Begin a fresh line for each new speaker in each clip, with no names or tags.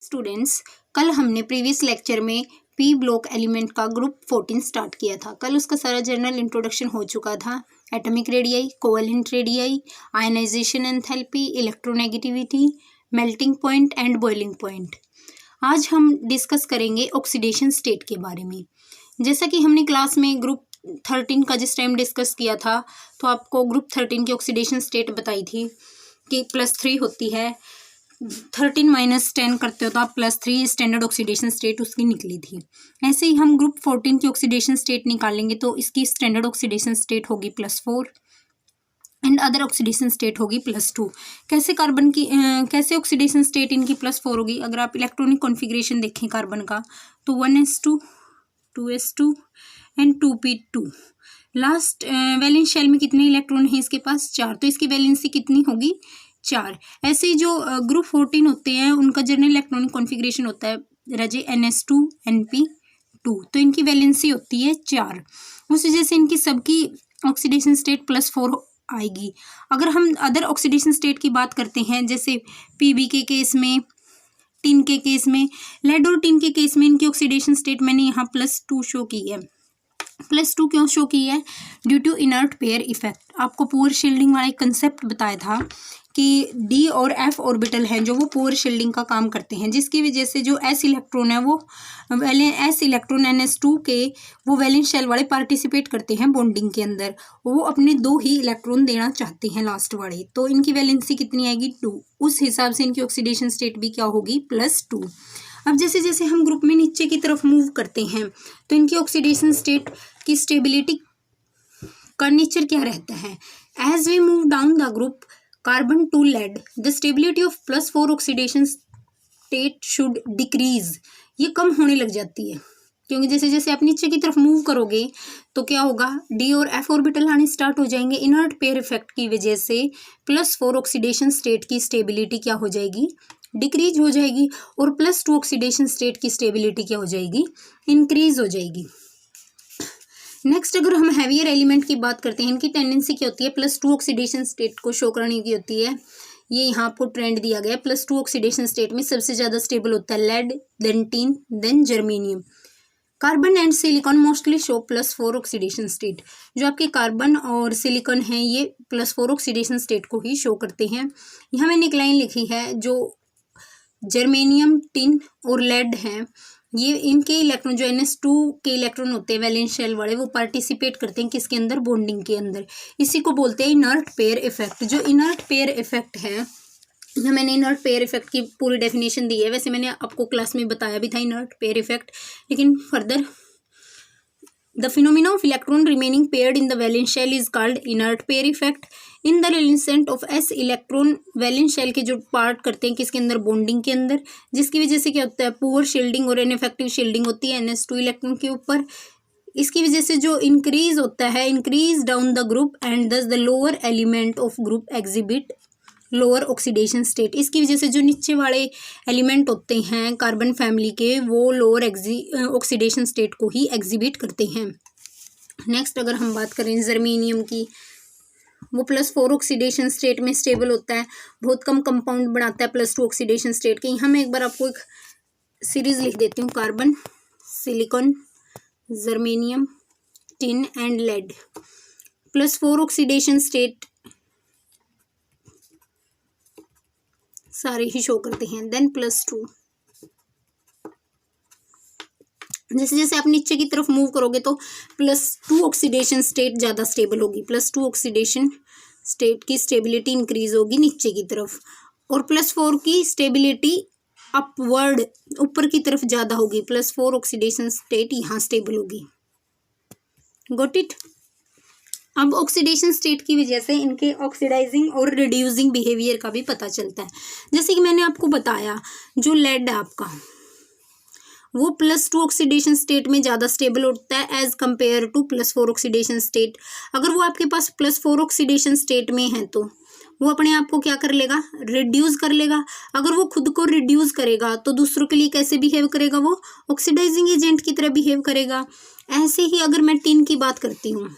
Students, कल हमने previous lecture में पी ब्लॉक एलिमेंट का ग्रुप 14 स्टार्ट किया था। कल उसका सारा जनरल इंट्रोडक्शन हो चुका था। Atomic radii, covalent radii, ionization enthalpy, electronegativity, melting point and boiling point. आज हम डिस्कस करेंगे ऑक्सीडेशन स्टेट के बारे में। जैसा कि हमने क्लास में ग्रुप 13 का जिस टाइम डिस्कस किया था, तो आपको ग्रुप 13 की ऑक्सीडेशन स्टेट बताई थी कि +3 होती है। 13 - 10 करते हो तो आप +3 स्टैंडर्ड ऑक्सीडेशन स्टेट उसकी निकली थी। ऐसे ही हम ग्रुप 14 की ऑक्सीडेशन स्टेट निकालेंगे तो इसकी स्टैंडर्ड ऑक्सीडेशन स्टेट होगी +4 एंड अदर ऑक्सीडेशन स्टेट होगी +2। कैसे कार्बन की कैसे ऑक्सीडेशन स्टेट इनकी +4 होगी? अगर आप इलेक्ट्रॉनिक कॉन्फ़िगरेशन देखें कार्बन का तो 1s2, 2s2 and 2p2। Last valence shell में कितने इलेक्ट्रॉन हैं इसके पास? 4। तो इसकी वैलेंसी कितनी होगी? 4। ऐसे ही जो ग्रुप 14 होते हैं उनका जनरल इलेक्ट्रॉनिक कॉन्फ़िगरेशन होता है रजे NS2 NP2। तो इनकी वैलेंसी होती है 4। उस वजह से इनकी सबकी ऑक्सीडेशन स्टेट +4 आएगी। अगर हम अदर ऑक्सीडेशन स्टेट की बात करते हैं, जैसे पीबी के केस में, टिन के केस में, लेड और टिन के केस में इनकी ऑक्सीडेशन स्टेट मैंने यहाँ +2 शो की है। +2 क्यों शो की है? Due to inert pair effect. आपको पुअर शील्डिंग वाला एक कंसेप्ट बताया था कि डी और एफ ऑर्बिटल हैं जो वो पुअर शील्डिंग का काम करते हैं, जिसकी वजह से जो एस इलेक्ट्रॉन है वो एस इलेक्ट्रॉन NS2 के वो वैलेंस शेल वाले पार्टिसिपेट करते हैं बॉन्डिंग के अंदर। वो अपने 2 ही इलेक्ट्रॉन देना चाहते हैं लास्ट वाले, तो इनकी वैलेंसी कितनी आएगी? 2। उस हिसाब से इनकी ऑक्सीडेशन स्टेट भी क्या होगी? +2। अब जैसे जैसे हम ग्रुप में नीचे की तरफ मूव करते हैं तो इनकी ऑक्सीडेशन स्टेट की स्टेबिलिटी का नेचर क्या रहता है? As we move down the group carbon to lead, the stability of +4 oxidation state should decrease. ये कम होने लग जाती है, क्योंकि जैसे जैसे आप नीचे की तरफ मूव करोगे तो क्या होगा? डी और एफ ऑर्बिटल आने स्टार्ट हो जाएंगे। इनर्ट पेयर इफेक्ट की वजह से +4 ऑक्सीडेशन स्टेट की स्टेबिलिटी क्या हो जाएगी? डिक्रीज हो जाएगी। और +2 ऑक्सीडेशन स्टेट की स्टेबिलिटी क्या हो जाएगी? इंक्रीज हो जाएगी। नेक्स्ट, अगर हम हैवियर एलिमेंट की बात करते हैं, इनकी टेंडेंसी क्या होती है? +2 ऑक्सीडेशन स्टेट को शो करने की होती है। ये यहाँ आपको ट्रेंड दिया गया है। +2 ऑक्सीडेशन स्टेट में सबसे ज़्यादा स्टेबल होता है lead, then tin, then germanium. Carbon and silicon mostly show +4 oxidation state. जो आपके कार्बन और सिलिकॉन हैं ये +4 ऑक्सीडेशन स्टेट को ही शो करते हैं। यहाँ मैंने एक लाइन लिखी है, जो जर्मेनियम, टिन और लेड हैं, ये इनके इलेक्ट्रॉन जो NS2 के इलेक्ट्रॉन होते हैं वैलेंस शेल वाले, वो पार्टिसिपेट करते हैं किसके अंदर? बॉन्डिंग के अंदर। इसी को बोलते हैं इनर्ट पेयर इफेक्ट। जो इनर्ट पेयर इफेक्ट है, यहाँ मैंने इनर्ट पेयर इफेक्ट की पूरी डेफिनेशन दी है। वैसे मैंने आपको क्लास में बताया भी था इनर्ट पेयर इफेक्ट, लेकिन further the phenomena of electron remaining paired in the valence shell is called inert pair effect. In the रिलेसेंट of s electron valence shell के जो पार्ट करते हैं किसके अंदर? बॉन्डिंग के अंदर, जिसकी वजह से क्या होता है? पुअर शील्डिंग और इनइफेक्टिव शील्डिंग होती है NS2 इलेक्ट्रॉन के ऊपर। इसकी वजह से जो इंक्रीज होता है, increase down the group and thus the lower element of group exhibit lower oxidation state. इसकी वजह से जो नीचे वाले एलिमेंट होते हैं कार्बन फैमिली के, वो लोअर ऑक्सीडेशन स्टेट को ही एग्जिबिट करते हैं। नेक्स्ट, अगर हम बात करें जर्मेनियम की, वो +4 ऑक्सीडेशन स्टेट में स्टेबल होता है, बहुत कम कंपाउंड बनाता है +2 ऑक्सीडेशन स्टेट के। यहाँ मैं एक बार आपको एक सीरीज लिख देती हूँ, carbon, silicon, germanium, tin and lead. +4 oxidation state सारे ही शो करते हैं। देन +2, जैसे जैसे आप नीचे की तरफ मूव करोगे तो +2 ऑक्सीडेशन स्टेट ज़्यादा स्टेबल होगी। +2 ऑक्सीडेशन स्टेट की स्टेबिलिटी इंक्रीज होगी नीचे की तरफ, और +4 की स्टेबिलिटी अपवर्ड ऊपर की तरफ ज़्यादा होगी। +4 ऑक्सीडेशन स्टेट यहाँ स्टेबल होगी। Got it? अब ऑक्सीडेशन स्टेट की वजह से इनके ऑक्सीडाइजिंग और रिड्यूसिंग बिहेवियर का भी पता चलता है। जैसे कि मैंने आपको बताया, जो लेड है आपका, वो +2 ऑक्सीडेशन स्टेट में ज़्यादा स्टेबल होता है as compare to +4 oxidation state. अगर वो आपके पास +4 ऑक्सीडेशन स्टेट में है तो वो अपने आप को क्या कर लेगा? रिड्यूस कर लेगा। अगर वो खुद को रिड्यूस करेगा तो दूसरों के लिए कैसे बिहेव करेगा? वो ऑक्सीडाइजिंग एजेंट की तरह बिहेव करेगा। ऐसे ही अगर मैं टिन की बात करती हूँ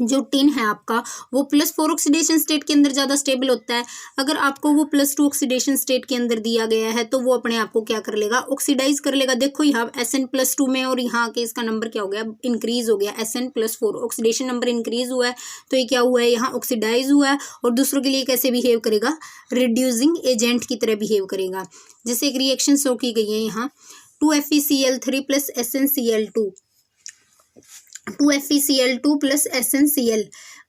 जो टिन है आपका वो +4 ऑक्सीडेशन स्टेट के अंदर ज़्यादा स्टेबल होता है। अगर आपको वो +2 ऑक्सीडेशन स्टेट के अंदर दिया गया है तो वो अपने आप को क्या कर लेगा, ऑक्सीडाइज कर लेगा। देखो यहाँ SN+2 में और यहाँ के इसका नंबर क्या हो गया, इंक्रीज हो गया। SN+4 ऑक्सीडेशन नंबर इंक्रीज हुआ है तो ये क्या हुआ है, यहाँ ऑक्सीडाइज हुआ है। और दूसरों के लिए कैसे बिहेव करेगा, रिड्यूसिंग एजेंट की तरह बिहेव करेगा। जैसे एक रिएक्शन शो की गई है यहाँ 2FeCl3 + SnCl2, 2FeCl2 + SnCl।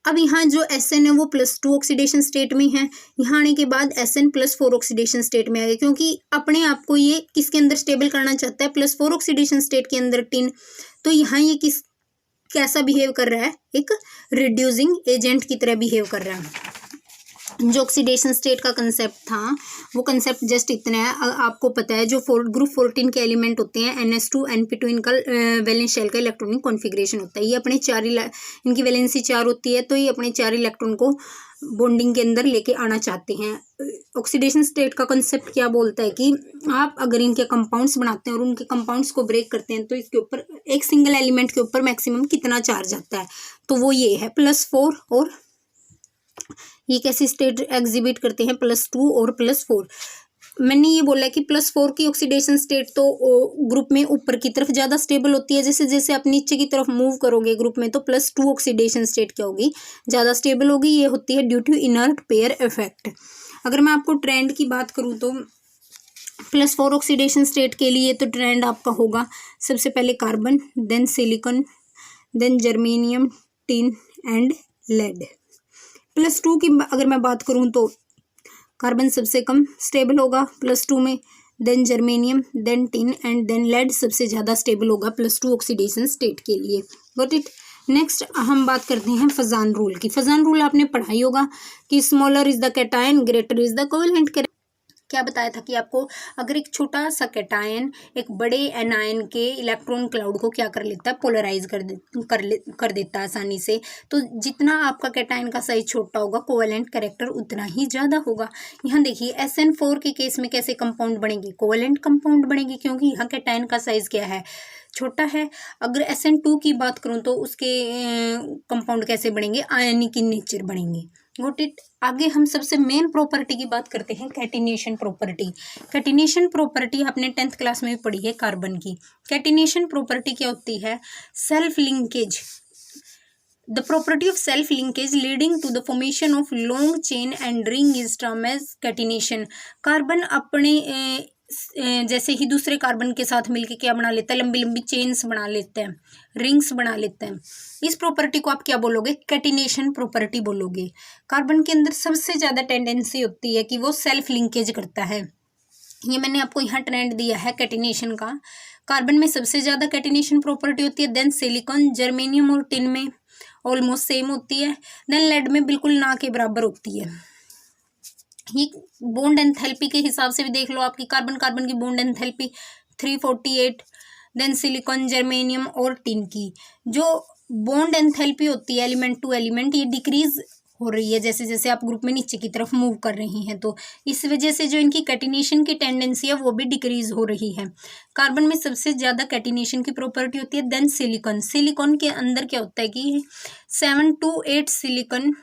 अब यहाँ जो Sn है वो +2 ऑक्सीडेशन स्टेट में है, यहाँ आने के बाद Sn+4 ऑक्सीडेशन स्टेट में आ गया, क्योंकि अपने आप को ये किसके अंदर स्टेबल करना चाहता है, +4 ऑक्सीडेशन स्टेट के अंदर टिन। तो यहाँ ये कैसा बिहेव कर रहा है, एक रिड्यूसिंग एजेंट की तरह बिहेव कर रहा है। जो ऑक्सीडेशन स्टेट का कंसेप्ट था वो कंसेप्ट जस्ट इतना है, आपको पता है जो ग्रुप 14 के एलिमेंट होते हैं NH2 NP2 इनका वैलेंस शेल का इलेक्ट्रॉनिक कॉन्फ़िगरेशन होता है। ये अपने इनकी वैलेंसी 4 होती है, तो ये अपने 4 इलेक्ट्रॉन को बॉन्डिंग के अंदर लेके आना चाहते हैं। ऑक्सीडेशन स्टेट का कंसेप्ट क्या बोलता है कि आप अगर इनके कंपाउंड्स बनाते हैं और उनके कंपाउंड्स को ब्रेक करते हैं तो इसके ऊपर एक सिंगल एलिमेंट के ऊपर मैक्सिमम कितना चार्ज आता है, तो वो ये है +4। और ये कैसी स्टेट एग्जिबिट करते हैं, +2 और +4। मैंने ये बोला कि +4 की ऑक्सीडेशन स्टेट तो ग्रुप में ऊपर की तरफ ज़्यादा स्टेबल होती है, जैसे जैसे आप नीचे की तरफ मूव करोगे ग्रुप में तो +2 ऑक्सीडेशन स्टेट क्या होगी, ज़्यादा स्टेबल होगी। ये होती है due to inert pair effect. अगर मैं आपको ट्रेंड की बात करूँ तो +4 ऑक्सीडेशन स्टेट के लिए तो ट्रेंड आपका होगा सबसे पहले carbon, then silicon, then germanium, tin and lead. +2 की अगर मैं बात करूं तो कार्बन सबसे कम स्टेबल होगा +2 में, then germanium, then tin and then lead सबसे ज़्यादा स्टेबल होगा +2 ऑक्सीडेशन स्टेट के लिए। Got it. नेक्स्ट हम बात करते हैं फजान रूल की। फजान रूल आपने पढ़ाई होगा कि smaller is the cation, greater is the covalent. क्या बताया था कि आपको अगर एक छोटा सा कैटायन एक बड़े एनायन के इलेक्ट्रॉन क्लाउड को क्या कर लेता है, पोलराइज कर देता है आसानी से। तो जितना आपका कैटायन का साइज छोटा होगा कोवेलेंट कैरेक्टर उतना ही ज़्यादा होगा। यहाँ देखिए SN4 के केस में कैसे कंपाउंड बनेंगे, कोवेलेंट कंपाउंड बनेंगे, क्योंकि यहाँ कैटायन का साइज क्या है, छोटा है। अगर SN2 की बात करूँ तो उसके कंपाउंड कैसे बनेंगे, आयनिक इन नेचर बनेंगे। Got it. आगे हम सबसे मेन प्रॉपर्टी की बात करते हैं, कैटिनेशन प्रॉपर्टी। कैटिनेशन प्रॉपर्टी आपने 10th क्लास में भी पढ़ी है कार्बन की। कैटिनेशन प्रॉपर्टी क्या होती है, self linkage, the property of self linkage leading to the formation of long chain and ring is term as catenation. Carbon अपने जैसे ही दूसरे कार्बन के साथ मिलकर क्या बना लेता है, लंबी लंबी चेन्स बना लेते हैं, रिंग्स बना लेते हैं। इस प्रॉपर्टी को आप क्या बोलोगे, कैटिनेशन प्रॉपर्टी बोलोगे। कार्बन के अंदर सबसे ज़्यादा टेंडेंसी होती है कि वो सेल्फ लिंकेज करता है। ये मैंने आपको यहाँ ट्रेंड दिया है कैटिनेशन का। कार्बन में सबसे ज़्यादा कैटिनेशन प्रॉपर्टी होती है, देन सिलिकॉन, जर्मेनियम और टिन में ऑलमोस्ट सेम होती है, देन लेड में बिल्कुल ना के बराबर होती है। ये बॉन्ड एंथैल्पी के हिसाब से भी देख लो, आपकी कार्बन कार्बन की bond enthalpy 348, then silicon, germanium और टिन की जो बॉन्ड एंथैल्पी होती है एलिमेंट टू एलिमेंट, ये डिक्रीज हो रही है जैसे जैसे आप ग्रुप में नीचे की तरफ मूव कर रही हैं। तो इस वजह से जो इनकी कैटिनेशन की टेंडेंसी है वो भी डिक्रीज हो रही है। कार्बन में सबसे ज़्यादा कैटिनेशन की प्रॉपर्टी होती है, देन सिलिकॉन। सिलिकॉन के अंदर क्या होता है कि 7 to 8 सिलिकॉन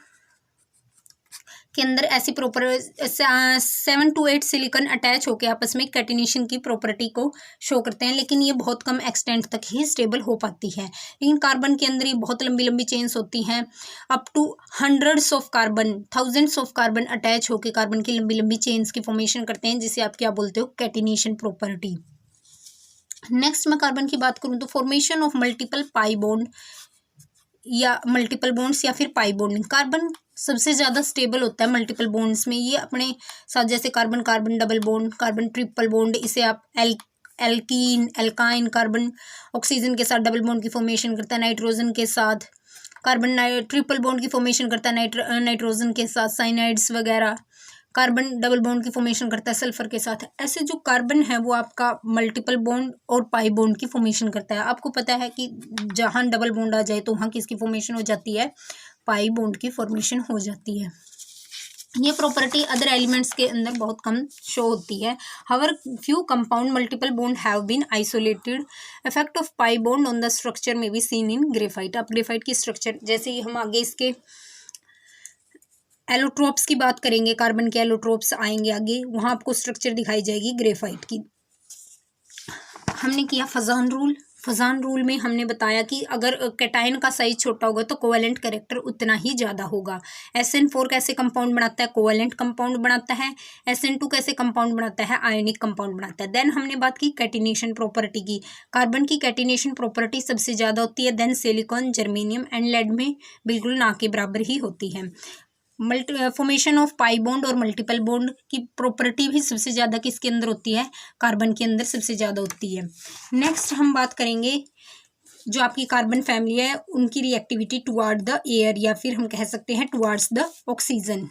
के अंदर ऐसी 7 to 8 सिलिकॉन अटैच होकर आपस में कैटिनेशन की प्रॉपर्टी को शो करते हैं, लेकिन ये बहुत कम एक्सटेंट तक ही स्टेबल हो पाती है। लेकिन कार्बन के अंदर ये बहुत लंबी लंबी चेन्स होती हैं, up to hundreds of carbon, thousands of carbon attach होकर कार्बन की लंबी लंबी चेन्स की फॉर्मेशन करते हैं, जिसे आप क्या बोलते हो, कैटिनेशन प्रॉपर्टी। नेक्स्ट मैं कार्बन की बात करूँ तो formation of multiple pi bond या मल्टीपल बॉन्ड्स या फिर पाई बॉन्डिंग। कार्बन सबसे ज़्यादा स्टेबल होता है मल्टीपल बॉन्ड्स में। ये अपने साथ जैसे carbon carbon double bond, carbon triple bond, इसे आप एल्कीन, एल्काइन, कार्बन ऑक्सीजन के साथ डबल बॉन्ड की फॉर्मेशन करता है, नाइट्रोजन के साथ कार्बन ट्रिपल बॉन्ड की फॉर्मेशन करता है नाइट्रोजन के साथ, साइनाइड्स वगैरह। कार्बन डबल बॉन्ड की फॉर्मेशन करता है सल्फर के साथ। ऐसे जो कार्बन है वो आपका मल्टीपल बॉन्ड और पाई बॉन्ड की फॉर्मेशन करता है। आपको पता है कि जहाँ डबल बॉन्ड आ जाए तो वहाँ किसकी फॉर्मेशन हो जाती है, पाई बॉन्ड की फॉर्मेशन हो जाती है। ये प्रॉपर्टी अदर एलिमेंट्स के अंदर बहुत कम शो होती है। However few compound multiple bond have been isolated. Effect of pi bond on the structure में बी सीन इन ग्रेफाइट। अब ग्रेफाइट की स्ट्रक्चर, जैसे ही हम आगे इसके एलोट्रोप्स की बात करेंगे, कार्बन के एलोट्रोप्स आएंगे आगे, वहाँ आपको स्ट्रक्चर दिखाई जाएगी ग्रेफाइट की। हमने किया फजान रूल। फजान रूल में हमने बताया कि अगर कैटायन का साइज छोटा होगा तो कोवेलेंट कैरेक्टर उतना ही ज़्यादा होगा। SN4 कैसे कंपाउंड बनाता है? कोवेलेंट कंपाउंड बनाता है। SN2 कैसे कंपाउंड बनाता है? आयोनिक कंपाउंड बनाता है। देन हमने बात की कैटिनेशन प्रॉपर्टी की। कार्बन की कैटिनेशन प्रॉपर्टी सबसे ज़्यादा होती है। Then silicon, germanium and lead में बिल्कुल ना के बराबर ही होती है। फॉर्मेशन ऑफ पाई बॉन्ड और मल्टीपल बॉन्ड की प्रॉपर्टी भी सबसे ज़्यादा किसके अंदर होती है? कार्बन के अंदर सबसे ज़्यादा होती है। नेक्स्ट हम बात करेंगे जो आपकी कार्बन फैमिली है उनकी रिएक्टिविटी टुवार्ड द एयर, या फिर हम कह सकते हैं टुवार्ड्स द ऑक्सीजन।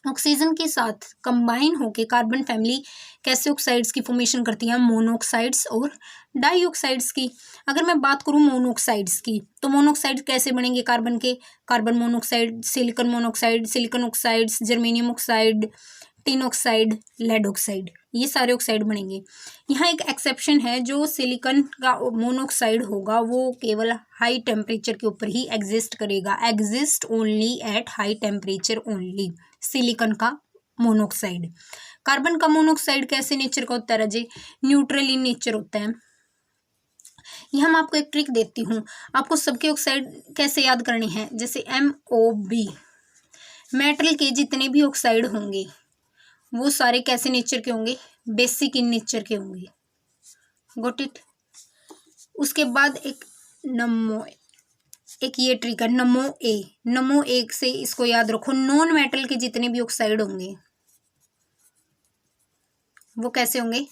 ऑक्सीजन के साथ कंबाइन होकर कार्बन फैमिली कैसे ऑक्साइड्स की फॉर्मेशन करती है? मोनोऑक्साइड्स और डाइऑक्साइड्स की। अगर मैं बात करूं मोनोऑक्साइड्स की, तो मोनोऑक्साइड कैसे बनेंगे कार्बन के? Carbon monoxide, silicon monoxide, silicon oxides, germanium oxide, tin oxide, lead oxide, ये सारे ऑक्साइड बनेंगे। यहाँ एक एक्सेप्शन है, जो सिलिकॉन का मोनोऑक्साइड होगा वो केवल हाई टेम्परेचर के ऊपर ही एग्जिस्ट करेगा। Exist only at high temperature only, silicon का मोनोऑक्साइड। कार्बन का मोनोऑक्साइड कैसे नेचर का होता है राजे? न्यूट्रल इन नेचर होता है। यहाँ मैं आपको एक ट्रिक देती हूँ, आपको सबके ऑक्साइड कैसे याद करने हैं। जैसे MOB, मेटल के जितने भी ऑक्साइड होंगे वो सारे कैसे नेचर के होंगे? बेसिक इन नेचर के होंगे। Got it. उसके बाद एक नमो, एक ये ट्रिक है नमो ए से इसको याद रखो, नॉन मेटल के जितने भी ऑक्साइड होंगे वो कैसे होंगे?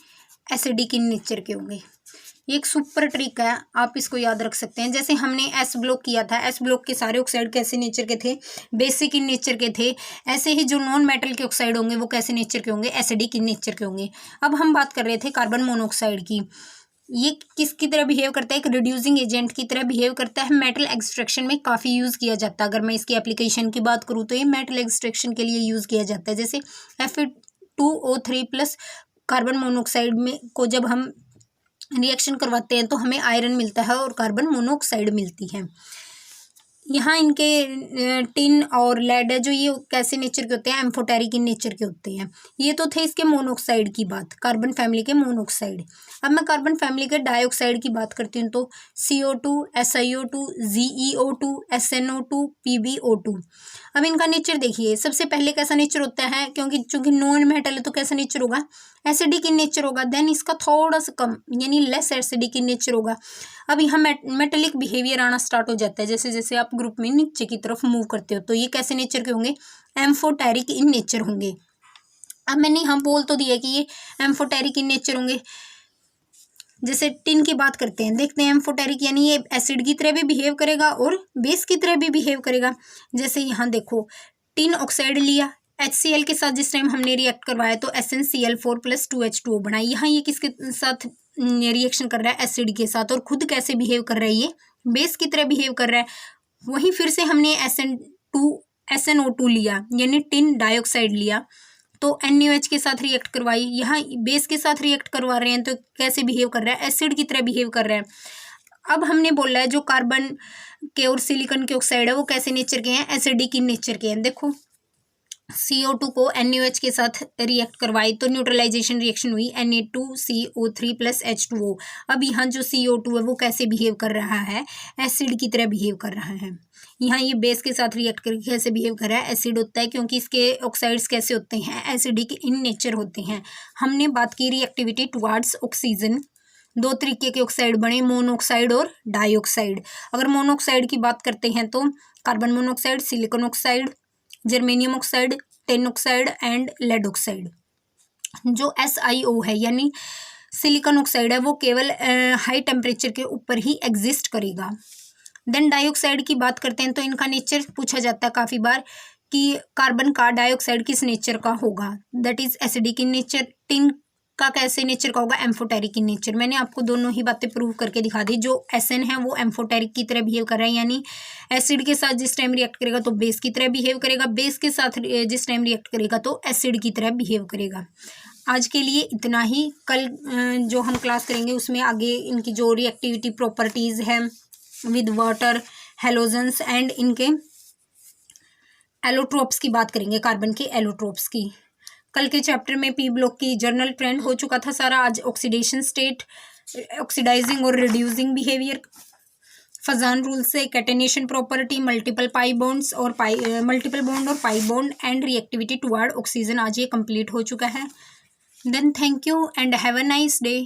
एसिडिक इन नेचर के होंगे। ये एक सुपर ट्रिक है, आप इसको याद रख सकते हैं। जैसे हमने S ब्लॉक किया था, S ब्लॉक के सारे ऑक्साइड कैसे नेचर के थे? बेसिक इन नेचर के थे। ऐसे ही जो नॉन मेटल के ऑक्साइड होंगे वो कैसे नेचर के होंगे? एसिडिक इन नेचर के होंगे। अब हम बात कर रहे थे कार्बन मोनोऑक्साइड की। ये किसकी तरह बिहेव करता है? एक रिड्यूसिंग एजेंट की तरह बिहेव करता है। मेटल एक्सट्रैक्शन में काफ़ी यूज़ किया जाता है। अगर मैं इसकी एप्लीकेशन की बात करूँ तो ये मेटल एक्सट्रैक्शन के लिए यूज़ किया जाता है। जैसे Fe2O3 प्लस कार्बन मोनोऑक्साइड में को जब हम रिएक्शन करवाते हैं तो हमें आयरन मिलता है और कार्बन मोनोऑक्साइड मिलती है। यहाँ इनके टिन और लेड है जो ये कैसे नेचर के होते हैं? एम्फोटेरिक इन नेचर के होते हैं। ये तो थे इसके मोनोऑक्साइड की बात, कार्बन फैमिली के मोनोऑक्साइड। अब मैं कार्बन फैमिली के डाइऑक्साइड की बात करती हूँ तो CO2, SiO2, ZeO2, SnO2, PbO2। अब इनका नेचर देखिए, सबसे पहले कैसा नेचर होता है? क्योंकि चूंकि नॉन मेटल है तो कैसा नेचर होगा? एसिडिक इन नेचर होगा। देन इसका थोड़ा सा कम यानी लेस एसिडिक इन नेचर होगा। अब यहाँ मेटेलिक बिहेवियर आना स्टार्ट हो जाता है जैसे जैसे आप ग्रुप में नीचे की तरफ मूव करते हो। तो ये कैसे नेचर के होंगे? एम्फोटेरिक इन नेचर होंगे। अब मैंने यहाँ बोल तो दिया कि ये एम्फोटेरिक इन नेचर होंगे। जैसे टिन की बात करते हैं, देखते हैं एम्फोटेरिक यानी ये एसिड की तरह भी बिहेव करेगा और बेस की तरह भी बिहेव करेगा। जैसे यहाँ देखो, टिन ऑक्साइड लिया, HCl के साथ जिस टाइम हमने रिएक्ट करवाया तो SnCl4 + 2H2O बनाई। यहाँ ये किसके साथ रिएक्शन कर रहा है? एसिड के साथ। और खुद कैसे बिहेव कर रहा है? ये बेस की तरह बिहेव कर रहा है। वहीं फिर से हमने SnO2 लिया यानी टिन डाइऑक्साइड लिया तो NaOH के साथ रिएक्ट करवाई। यहाँ बेस के साथ रिएक्ट करवा रहे हैं तो कैसे बिहेव कर रहा है? एसिड की तरह बिहेव कर रहा है। अब हमने बोला है जो कार्बन के और सिलिकॉन के ऑक्साइड है वो कैसे नेचर के हैं? एसिडिक इन नेचर के हैं। देखो CO2 को NaOH के साथ रिएक्ट करवाई तो न्यूट्रलाइजेशन रिएक्शन हुई, Na2CO3 + H2O। अब यहाँ जो CO2 है वो कैसे बिहेव कर रहा है? एसिड की तरह बिहेव कर रहा है। यहाँ ये बेस के साथ रिएक्ट करके कैसे बिहेव कर रहा है? एसिड होता है क्योंकि इसके ऑक्साइड्स कैसे होते हैं? एसिडिक इन नेचर होते हैं। हमने बात की रिएक्टिविटी टुवार्ड्स ऑक्सीजन। दो तरीके के ऑक्साइड बने, मोनोऑक्साइड और डाइऑक्साइड। अगर मोनोऑक्साइड की बात करते हैं तो carbon monoxide, silicon oxide, germanium oxide, tin oxide and lead oxide. जो SiO है यानी सिलिकॉन ऑक्साइड है वो केवल हाई टेम्परेचर के ऊपर ही एग्जिस्ट करेगा। देन डाइऑक्साइड की बात करते हैं तो इनका नेचर पूछा जाता है काफ़ी बार कि कार्बन का डाइऑक्साइड किस नेचर का होगा? That is acidic in nature. Tin का कैसे नेचर का होगा, एम्फोटेरिक इन नेचर। मैंने आपको दोनों ही बातें प्रूव करके दिखा दी। जो एसएन है वो एम्फोटेरिक की तरह बिहेव कर रहा है, यानी एसिड के साथ जिस टाइम रिएक्ट करेगा तो बेस की तरह बिहेव करेगा, बेस के साथ जिस टाइम रिएक्ट करेगा तो एसिड की तरह बिहेव करेगा। आज के लिए इतना ही। कल जो हम क्लास करेंगे उसमें आगे इनकी जो रिएक्टिविटी प्रॉपर्टीज़ है विद वाटर, हेलोजेंस एंड इनके एलोट्रोप्स की बात करेंगे, कार्बन के एलोट्रोप्स की। कल के चैप्टर में पी ब्लॉक की जर्नल ट्रेंड हो चुका था सारा। आज ऑक्सीडेशन स्टेट, ऑक्सीडाइजिंग और रिड्यूसिंग बिहेवियर, फजान रूल से कैटेनेशन प्रॉपर्टी, मल्टीपल बॉन्ड और pi bond and reactivity toward oxygen, आज ये कंप्लीट हो चुका है। Then thank you and have a nice day.